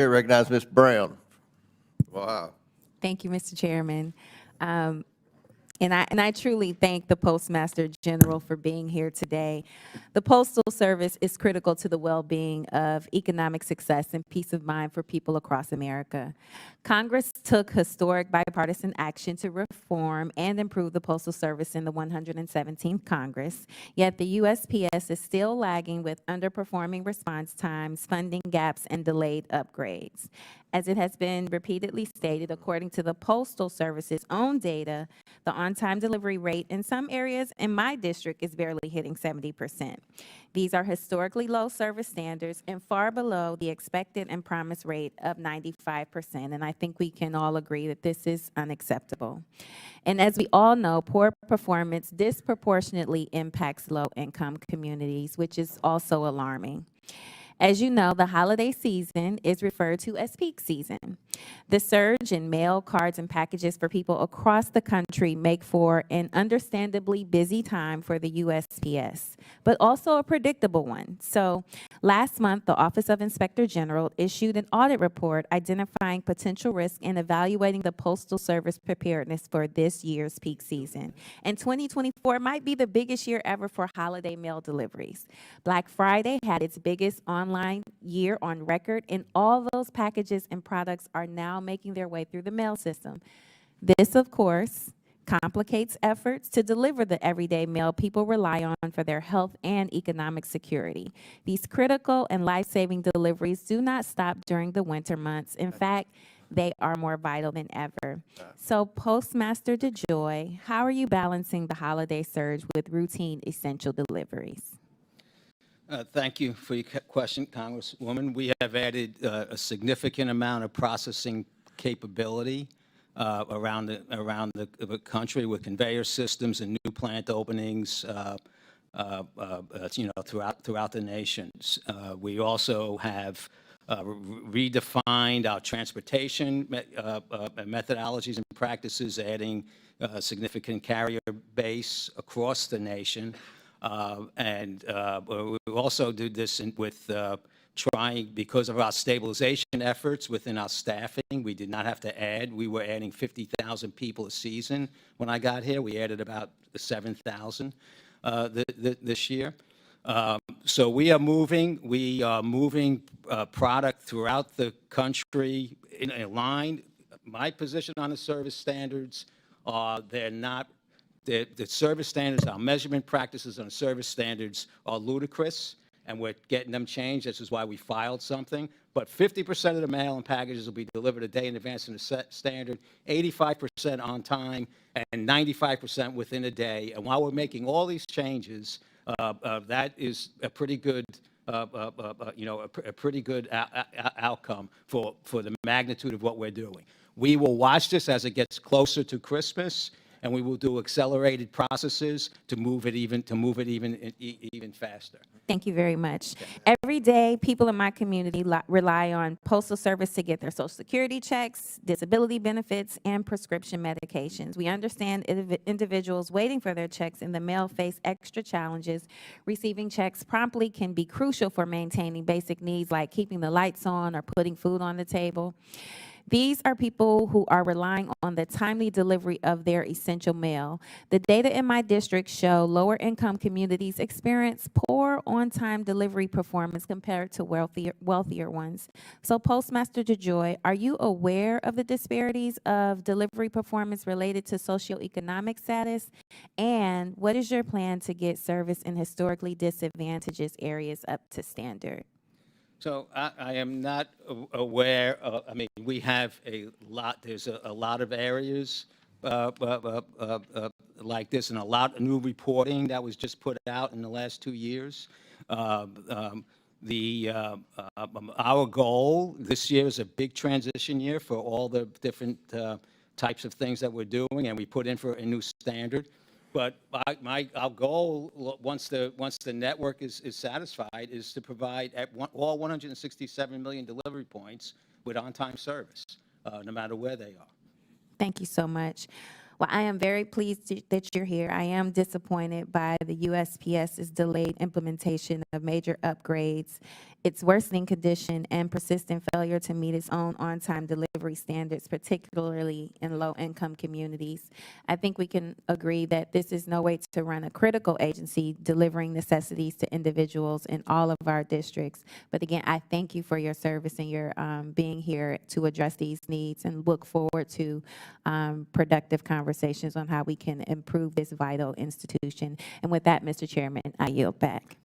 Recognize Ms. Brown. Wow. Thank you, Mr. Chairman. And I truly thank the Postmaster General for being here today. The Postal Service is critical to the well-being of economic success and peace of mind for people across America. Congress took historic bipartisan action to reform and improve the Postal Service in the 117th Congress, yet the USPS is still lagging with underperforming response times, funding gaps, and delayed upgrades. As it has been repeatedly stated, according to the Postal Service's own data, the on-time delivery rate in some areas in my district is barely hitting 70%. These are historically low service standards and far below the expected and promised rate of 95%, and I think we can all agree that this is unacceptable. And as we all know, poor performance disproportionately impacts low-income communities, which is also alarming. As you know, the holiday season is referred to as peak season. The surge in mail, cards, and packages for people across the country make for an understandably busy time for the USPS, but also a predictable one. So last month, the Office of Inspector General issued an audit report identifying potential risk and evaluating the Postal Service preparedness for this year's peak season. And 2024 might be the biggest year ever for holiday mail deliveries. Black Friday had its biggest online year on record, and all those packages and products are now making their way through the mail system. This, of course, complicates efforts to deliver the everyday mail people rely on for their health and economic security. These critical and life-saving deliveries do not stop during the winter months. In fact, they are more vital than ever. So, Postmaster DeJoy, how are you balancing the holiday surge with routine essential deliveries? Thank you for your question, Congresswoman. We have added a significant amount of processing capability around the country with conveyor systems and new plant openings, throughout the nation. We also have redefined our transportation methodologies and practices, adding a significant carrier base across the nation. We also do this because of our stabilization efforts within our staffing. We did not have to add. We were adding 50,000 people a season when I got here. We added about 7,000 this year. So we are moving product throughout the country in a line. My position on the service standards are the service standards, our measurement practices on service standards are ludicrous, and we're getting them changed. This is why we filed something. But 50% of the mail and packages will be delivered a day in advance in the standard, 85% on time, and 95% within a day. And while we're making all these changes, that is a pretty good, outcome for the magnitude of what we're doing. We will watch this as it gets closer to Christmas, and we will do accelerated processes to move it even faster. Thank you very much. Every day, people in my community rely on Postal Service to get their Social Security checks, disability benefits, and prescription medications. We understand individuals waiting for their checks in the mail face extra challenges. Receiving checks promptly can be crucial for maintaining basic needs like keeping the lights on or putting food on the table. These are people who are relying on the timely delivery of their essential mail. The data in my district show lower income communities experience poor on-time delivery performance compared to wealthier ones. So Postmaster DeJoy, are you aware of the disparities of delivery performance related to socioeconomic status? And what is your plan to get service in historically disadvantaged areas up to standard? So I am not aware. We have a lot. There's a lot of areas like this, and a lot of new reporting that was just put out in the last 2 years. Our goal this year is a big transition year for all the different types of things that we're doing, and we put in for a new standard. But our goal, once the network is satisfied, is to provide all 167 million delivery points with on-time service, no matter where they are. Thank you so much. Well, I am very pleased that you're here. I am disappointed by the USPS's delayed implementation of major upgrades its worsening condition, and persistent failure to meet its own on-time delivery standards, particularly in low-income communities. I think we can agree that this is no way to run a critical agency delivering necessities to individuals in all of our districts. But again, I thank you for your service and your being here to address these needs, and look forward to productive conversations on how we can improve this vital institution. And with that, Mr. Chairman, I yield back.